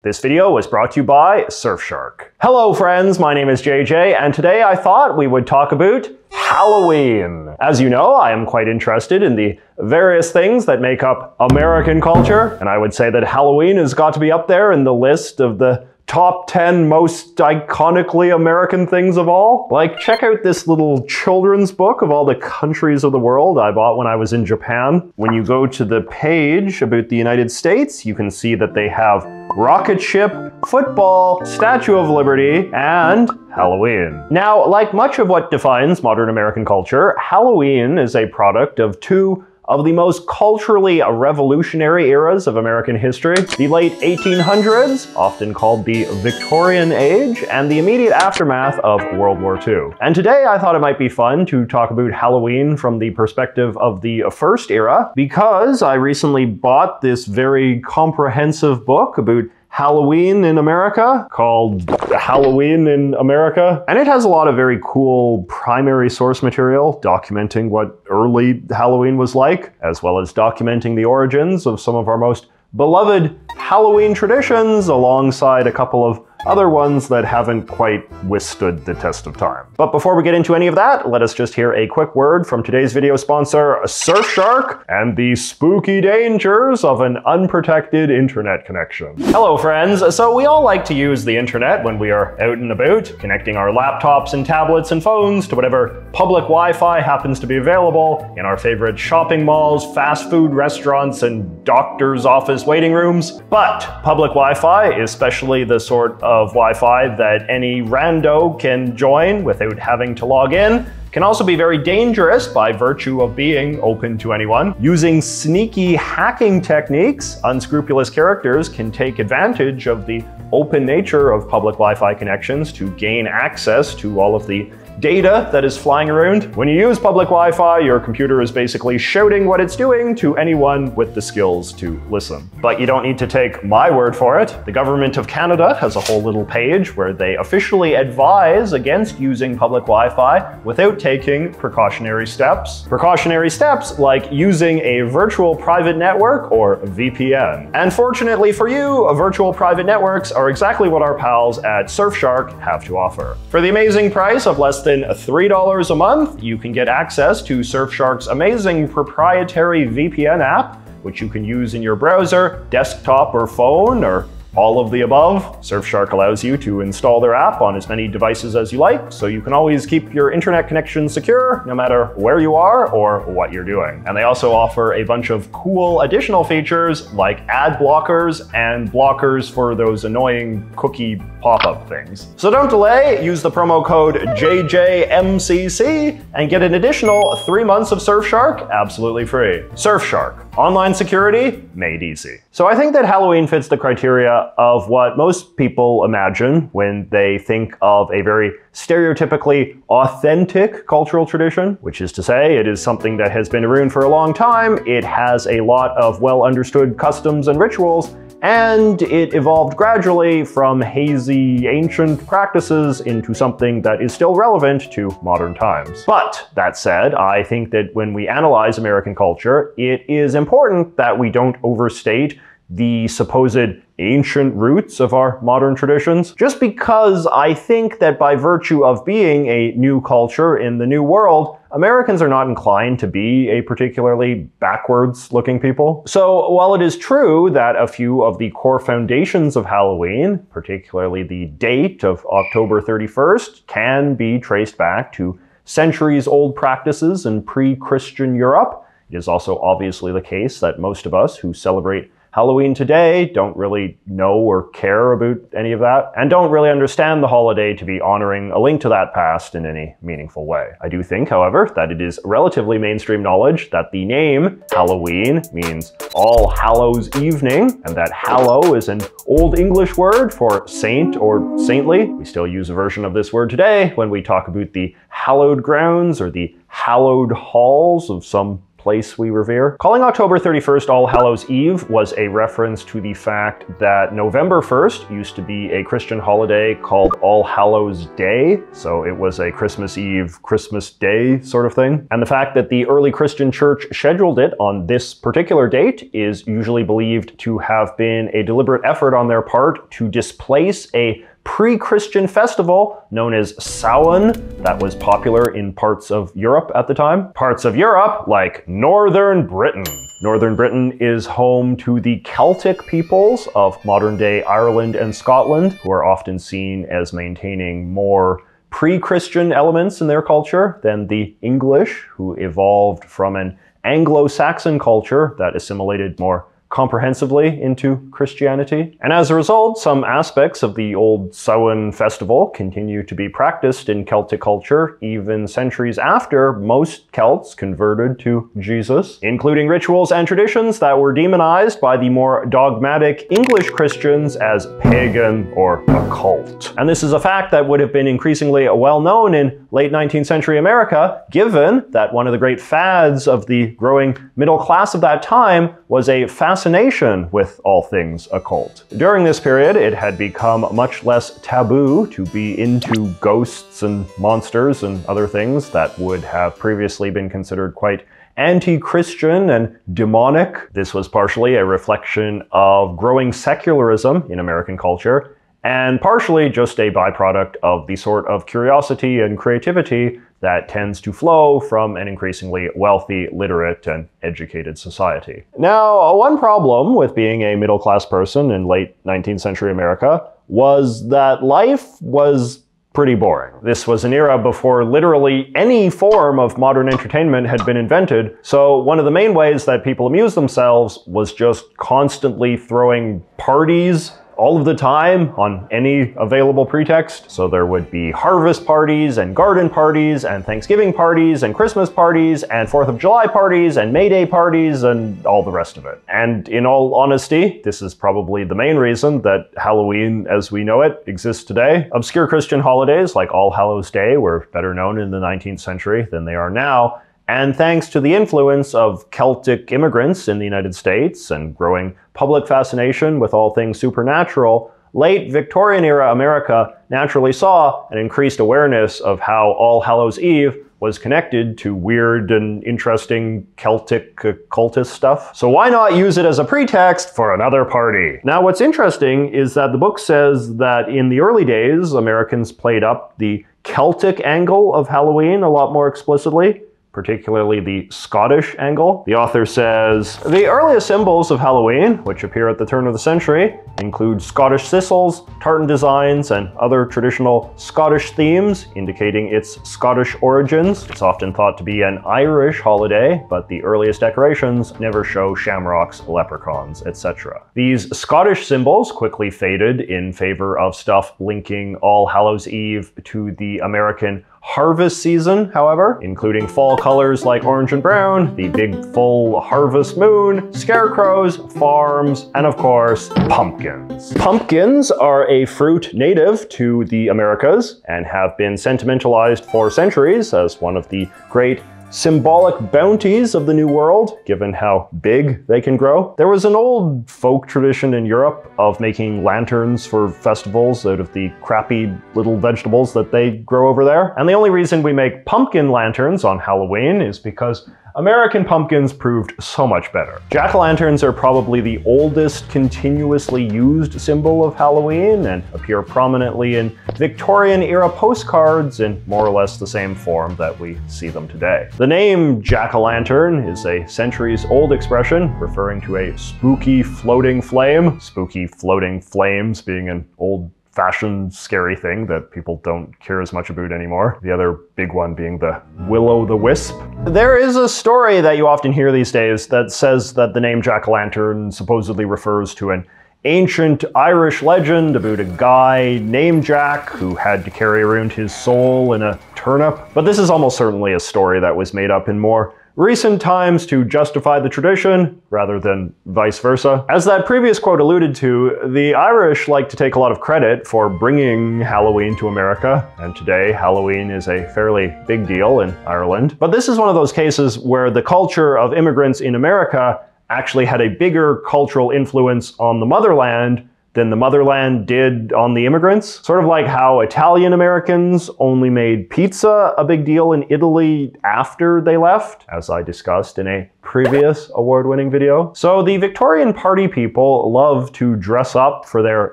This video was brought to you by Surfshark. Hello friends, my name is JJ, and today I thought we would talk about Halloween. As you know, I am quite interested in the various things that make up American culture, and I would say that Halloween has got to be up there in the list of the top 10 most iconically American things of all. Like, check out this little children's book of all the countries of the world I bought when I was in Japan. When you go to the page about the United States, you can see that they have rocket ship, football, Statue of Liberty, and Halloween. Now, like much of what defines modern American culture, Halloween is a product of two of the most culturally revolutionary eras of American history: the late 1800s, often called the Victorian Age, and the immediate aftermath of World War II. And today I thought it might be fun to talk about Halloween from the perspective of the first era, because I recently bought this very comprehensive book about Halloween in America called Halloween in America. And it has a lot of very cool primary source material documenting what early Halloween was like, as well as documenting the origins of some of our most beloved Halloween traditions, alongside a couple of other ones that haven't quite withstood the test of time. But before we get into any of that, let us just hear a quick word from today's video sponsor, Surfshark, and the spooky dangers of an unprotected internet connection. Hello friends, so we all like to use the internet when we are out and about, connecting our laptops and tablets and phones to whatever public Wi-Fi happens to be available in our favorite shopping malls, fast food restaurants, and doctor's office waiting rooms. But public Wi-Fi, especially the sort of Wi-Fi that any rando can join without having to log in, can also be very dangerous by virtue of being open to anyone. Using sneaky hacking techniques, unscrupulous characters can take advantage of the open nature of public Wi-Fi connections to gain access to all of the data that is flying around. When you use public Wi-Fi, your computer is basically shouting what it's doing to anyone with the skills to listen. But you don't need to take my word for it. The government of Canada has a whole little page where they officially advise against using public Wi-Fi without taking precautionary steps. Precautionary steps like using a virtual private network, or VPN. And fortunately for you, virtual private networks are exactly what our pals at Surfshark have to offer. For the amazing price of less than $3 a month, you can get access to Surfshark's amazing proprietary VPN app, which you can use in your browser, desktop, or phone, or all of the above. Surfshark allows you to install their app on as many devices as you like, so you can always keep your internet connection secure no matter where you are or what you're doing. And they also offer a bunch of cool additional features like ad blockers and blockers for those annoying cookie pop-up things. So don't delay, use the promo code JJMCC and get an additional 3 months of Surfshark absolutely free. Surfshark, online security made easy. So I think that Halloween fits the criteria of what most people imagine when they think of a very stereotypically authentic cultural tradition, which is to say, it is something that has been around for a long time, it has a lot of well-understood customs and rituals, and it evolved gradually from hazy ancient practices into something that is still relevant to modern times. But that said, I think that when we analyze American culture, it is important that we don't overstate the supposed ancient roots of our modern traditions, just because I think that by virtue of being a new culture in the new world, Americans are not inclined to be a particularly backwards-looking people. So while it is true that a few of the core foundations of Halloween, particularly the date of October 31st, can be traced back to centuries-old practices in pre-Christian Europe, it is also obviously the case that most of us who celebrate Halloween today don't really know or care about any of that, and don't really understand the holiday to be honoring a link to that past in any meaningful way. I do think, however, that it is relatively mainstream knowledge that the name Halloween means All Hallows Evening, and that hallow is an Old English word for saint or saintly. We still use a version of this word today when we talk about the hallowed grounds or the hallowed halls of some place we revere. Calling October 31st All Hallows Eve was a reference to the fact that November 1st used to be a Christian holiday called All Hallows Day, so it was a Christmas Eve, Christmas Day sort of thing. And the fact that the early Christian church scheduled it on this particular date is usually believed to have been a deliberate effort on their part to displace a pre-Christian festival known as Samhain that was popular in parts of Europe at the time. Parts of Europe like Northern Britain. Northern Britain is home to the Celtic peoples of modern-day Ireland and Scotland, who are often seen as maintaining more pre-Christian elements in their culture than the English, who evolved from an Anglo-Saxon culture that assimilated more comprehensively into Christianity. And as a result, some aspects of the old Samhain festival continue to be practiced in Celtic culture even centuries after most Celts converted to Jesus, including rituals and traditions that were demonized by the more dogmatic English Christians as pagan or occult. And this is a fact that would have been increasingly well known in late 19th century America, given that one of the great fads of the growing middle class of that time was a fascination with all things occult. During this period, it had become much less taboo to be into ghosts and monsters and other things that would have previously been considered quite anti-Christian and demonic. This was partially a reflection of growing secularism in American culture, and partially just a byproduct of the sort of curiosity and creativity that tends to flow from an increasingly wealthy, literate, and educated society. Now, one problem with being a middle-class person in late 19th century America was that life was pretty boring. This was an era before literally any form of modern entertainment had been invented, so one of the main ways that people amused themselves was just constantly throwing parties all of the time on any available pretext. So there would be harvest parties and garden parties and Thanksgiving parties and Christmas parties and 4th of July parties and May Day parties and all the rest of it. And in all honesty, this is probably the main reason that Halloween as we know it exists today. Obscure Christian holidays like All Hallows Day were better known in the 19th century than they are now. And thanks to the influence of Celtic immigrants in the United States and growing public fascination with all things supernatural, late Victorian-era America naturally saw an increased awareness of how All Hallows Eve was connected to weird and interesting Celtic occultist stuff. So why not use it as a pretext for another party? Now, what's interesting is that the book says that in the early days, Americans played up the Celtic angle of Halloween a lot more explicitly, particularly the Scottish angle. The author says, the earliest symbols of Halloween, which appear at the turn of the century, include Scottish sissels, tartan designs, and other traditional Scottish themes, indicating its Scottish origins. It's often thought to be an Irish holiday, but the earliest decorations never show shamrocks, leprechauns, etc. These Scottish symbols quickly faded in favor of stuff linking All Hallows Eve to the American harvest season, however, including fall colors like orange and brown, the big full harvest moon, scarecrows, farms, and of course, pumpkins. Pumpkins are a fruit native to the Americas and have been sentimentalized for centuries as one of the great symbolic bounties of the New World, given how big they can grow. There was an old folk tradition in Europe of making lanterns for festivals out of the crappy little vegetables that they grow over there. And the only reason we make pumpkin lanterns on Halloween is because American pumpkins proved so much better. Jack-o'-lanterns are probably the oldest continuously used symbol of Halloween and appear prominently in Victorian-era postcards in more or less the same form that we see them today. The name jack-o'-lantern is a centuries-old expression referring to a spooky floating flame. Spooky floating flames being an old-fashioned scary thing that people don't care as much about anymore. The other big one being the will-o'-the-wisp. There is a story that you often hear these days that says that the name jack-o'-lantern supposedly refers to an ancient Irish legend about a guy named Jack who had to carry around his soul in a turnip. But this is almost certainly a story that was made up in more recent times to justify the tradition, rather than vice versa. As that previous quote alluded to, the Irish like to take a lot of credit for bringing Halloween to America, and today Halloween is a fairly big deal in Ireland. But this is one of those cases where the culture of immigrants in America actually had a bigger cultural influence on the motherland than the motherland did on the immigrants. Sort of like how Italian Americans only made pizza a big deal in Italy after they left, as I discussed in a previous award-winning video. So the Victorian party people love to dress up for their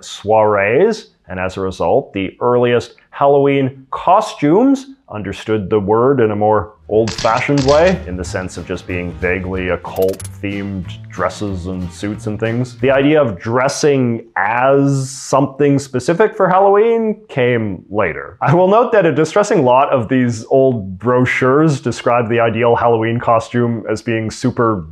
soirees, and as a result, the earliest Halloween costumes understood the word in a more old-fashioned way, in the sense of just being vaguely occult-themed dresses and suits and things. The idea of dressing as something specific for Halloween came later. I will note that a distressing lot of these old brochures describe the ideal Halloween costume as being super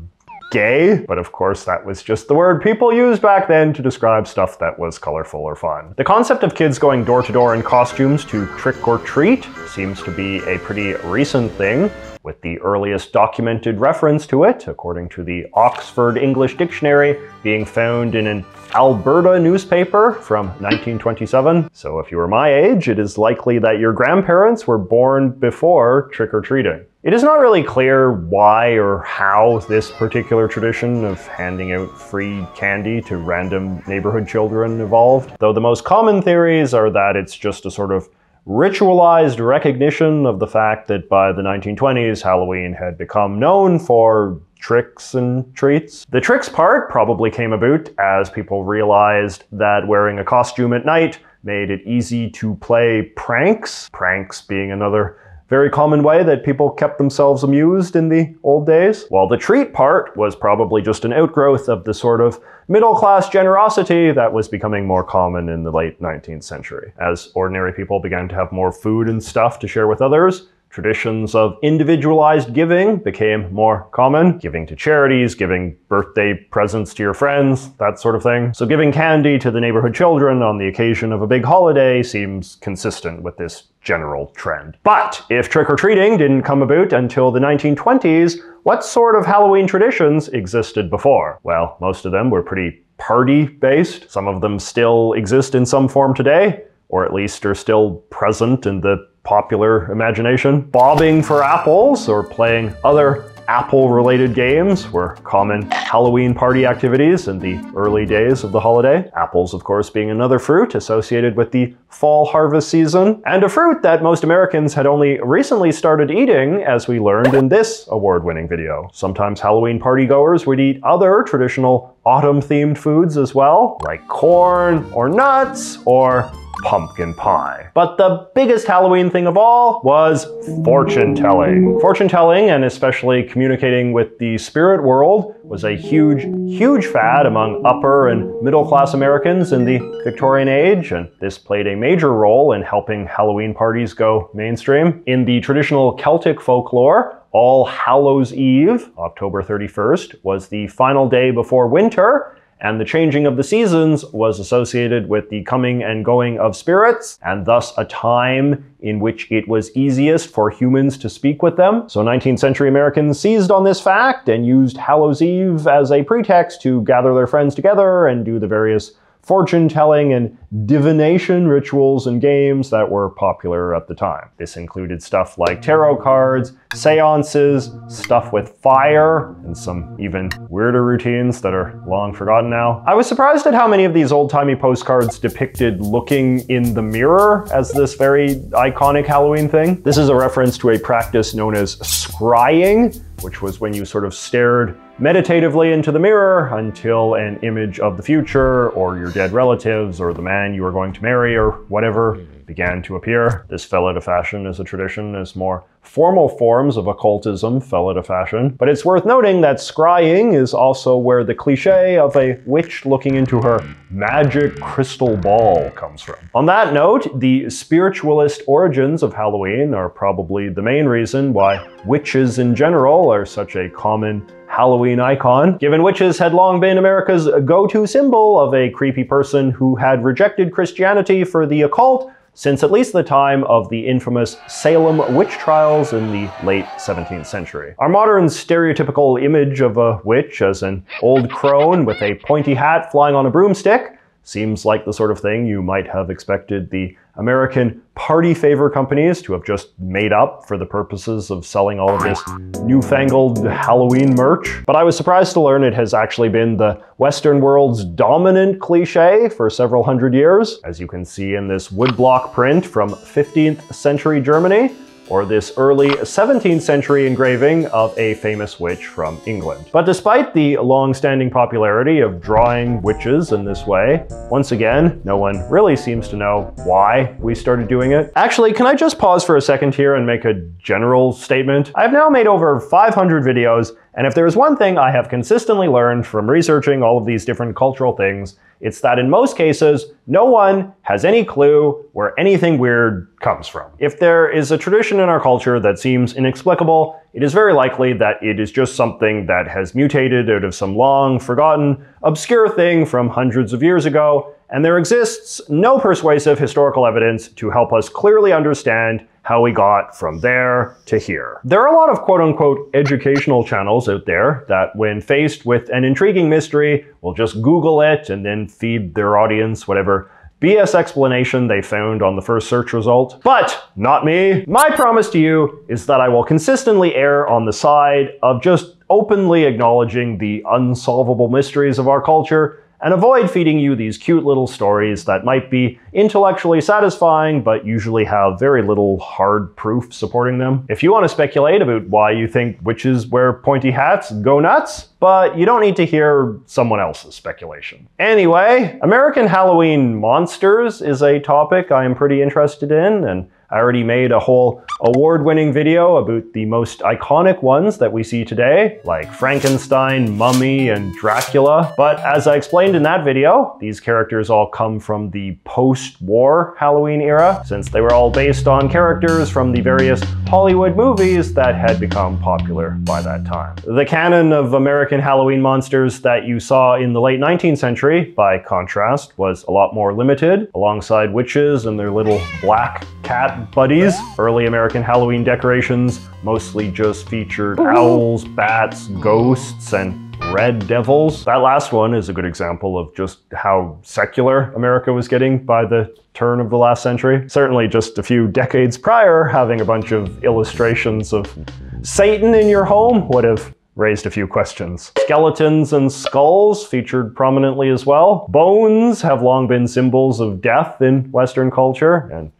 gay, but of course that was just the word people used back then to describe stuff that was colorful or fun. The concept of kids going door to door in costumes to trick or treat seems to be a pretty recent thing, with the earliest documented reference to it, according to the Oxford English Dictionary, being found in an Alberta newspaper from 1927. So if you were my age, it is likely that your grandparents were born before trick-or-treating. It is not really clear why or how this particular tradition of handing out free candy to random neighborhood children evolved, though the most common theories are that it's just a sort of ritualized recognition of the fact that by the 1920s, Halloween had become known for tricks and treats. The tricks part probably came about as people realized that wearing a costume at night made it easy to play pranks, pranks being another very common way that people kept themselves amused in the old days. While the treat part was probably just an outgrowth of the sort of middle-class generosity that was becoming more common in the late 19th century. As ordinary people began to have more food and stuff to share with others, traditions of individualized giving became more common. Giving to charities, giving birthday presents to your friends, that sort of thing. So giving candy to the neighborhood children on the occasion of a big holiday seems consistent with this general trend. But if trick-or-treating didn't come about until the 1920s, what sort of Halloween traditions existed before? Well, most of them were pretty party-based. Some of them still exist in some form today, or at least are still present in the popular imagination. Bobbing for apples or playing other apple-related games were common Halloween party activities in the early days of the holiday. Apples, of course, being another fruit associated with the fall harvest season, and a fruit that most Americans had only recently started eating, as we learned in this award-winning video. Sometimes Halloween partygoers would eat other traditional autumn-themed foods as well, like corn or nuts or pumpkin pie. But the biggest Halloween thing of all was fortune telling. Fortune telling, and especially communicating with the spirit world, was a huge fad among upper and middle class Americans in the Victorian age, and this played a major role in helping Halloween parties go mainstream. In the traditional Celtic folklore, All Hallows Eve, October 31st, was the final day before winter, and the changing of the seasons was associated with the coming and going of spirits, and thus a time in which it was easiest for humans to speak with them. So 19th century Americans seized on this fact and used Hallows Eve as a pretext to gather their friends together and do the various fortune-telling and divination rituals and games that were popular at the time. This included stuff like tarot cards, seances, stuff with fire, and some even weirder routines that are long forgotten now. I was surprised at how many of these old-timey postcards depicted looking in the mirror as this very iconic Halloween thing. This is a reference to a practice known as scrying, which was when you sort of stared meditatively into the mirror until an image of the future or your dead relatives or the man you were going to marry or whatever began to appear. This fell out of fashion as a tradition as more formal forms of occultism fell out of fashion. But it's worth noting that scrying is also where the cliche of a witch looking into her magic crystal ball comes from. On that note, the spiritualist origins of Halloween are probably the main reason why witches in general are such a common Halloween icon, given witches had long been America's go-to symbol of a creepy person who had rejected Christianity for the occult, since at least the time of the infamous Salem witch trials in the late 17th century. Our modern stereotypical image of a witch as an old crone with a pointy hat flying on a broomstick seems like the sort of thing you might have expected the American party favor companies to have just made up for the purposes of selling all of this newfangled Halloween merch. But I was surprised to learn it has actually been the Western world's dominant cliche for several hundred years, as you can see in this woodblock print from 15th century Germany, or this early 17th century engraving of a famous witch from England. But despite the long-standing popularity of drawing witches in this way, once again, no one really seems to know why we started doing it. Actually, can I just pause for a second here and make a general statement? I've now made over 500 videos, and if there is one thing I have consistently learned from researching all of these different cultural things, it's that in most cases, no one has any clue where anything weird comes from. If there is a tradition in our culture that seems inexplicable, it is very likely that it is just something that has mutated out of some long, forgotten, obscure thing from hundreds of years ago, and there exists no persuasive historical evidence to help us clearly understand how we got from there to here. There are a lot of quote-unquote educational channels out there that, when faced with an intriguing mystery, will just Google it and then feed their audience whatever BS explanation they found on the first search result. But not me. My promise to you is that I will consistently err on the side of just openly acknowledging the unsolvable mysteries of our culture and avoid feeding you these cute little stories that might be intellectually satisfying but usually have very little hard proof supporting them. If you want to speculate about why you think witches wear pointy hats, go nuts, but you don't need to hear someone else's speculation. Anyway, American Halloween monsters is a topic I am pretty interested in, and I already made a whole award-winning video about the most iconic ones that we see today, like Frankenstein, Mummy, and Dracula. But as I explained in that video, these characters all come from the post-war Halloween era, since they were all based on characters from the various Hollywood movies that had become popular by that time. The canon of American Halloween monsters that you saw in the late 19th century, by contrast, was a lot more limited. Alongside witches and their little black cat buddies, early American Halloween decorations mostly just featured owls, bats, ghosts, and red devils. That last one is a good example of just how secular America was getting by the turn of the last century. Certainly just a few decades prior, having a bunch of illustrations of Satan in your home would have raised a few questions. Skeletons and skulls featured prominently as well. Bones have long been symbols of death in Western culture, and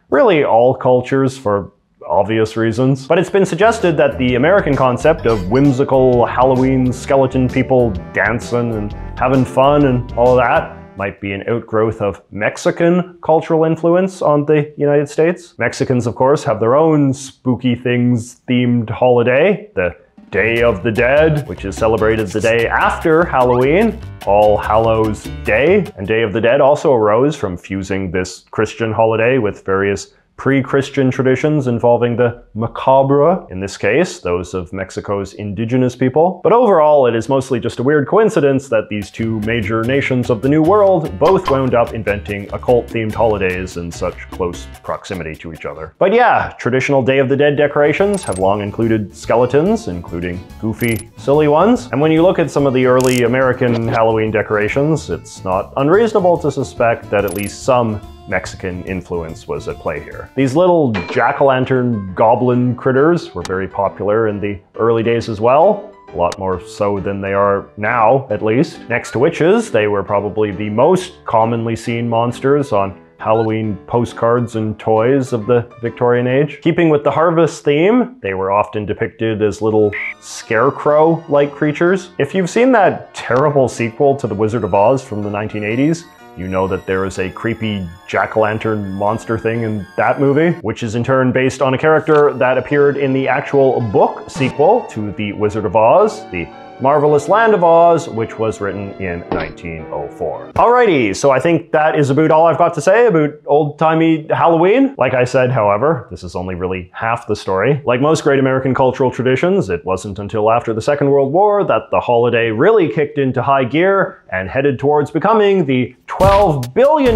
really all cultures for obvious reasons. But it's been suggested that the American concept of whimsical Halloween skeleton people dancing and having fun and all of that might be an outgrowth of Mexican cultural influence on the United States. Mexicans, of course, have their own spooky things themed holiday, the Day of the Dead, which is celebrated the day after Halloween, All Hallows Day. And Day of the Dead also arose from fusing this Christian holiday with various pre-Christian traditions involving the macabre, in this case, those of Mexico's indigenous people. But overall, it is mostly just a weird coincidence that these two major nations of the New World both wound up inventing occult-themed holidays in such close proximity to each other. But yeah, traditional Day of the Dead decorations have long included skeletons, including goofy, silly ones. And when you look at some of the early American Halloween decorations, it's not unreasonable to suspect that at least some Mexican influence was at play here. These little jack-o'-lantern goblin critters were very popular in the early days as well, a lot more so than they are now, at least. Next to witches, they were probably the most commonly seen monsters on Halloween postcards and toys of the Victorian age. Keeping with the harvest theme, they were often depicted as little scarecrow-like creatures. If you've seen that terrible sequel to The Wizard of Oz from the 1980s, you know that there is a creepy jack-o'-lantern monster thing in that movie, which is in turn based on a character that appeared in the actual book sequel to The Wizard of Oz, The Marvelous Land of Oz, which was written in 1904. Alrighty, so I think that is about all I've got to say about old-timey Halloween. Like I said, however, this is only really half the story. Like most great American cultural traditions, it wasn't until after the Second World War that the holiday really kicked into high gear and headed towards becoming the $12 billion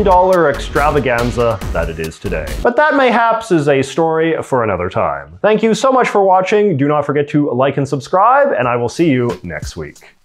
extravaganza that it is today. But that mayhaps is a story for another time. Thank you so much for watching. Do not forget to like and subscribe, and I will see you next week.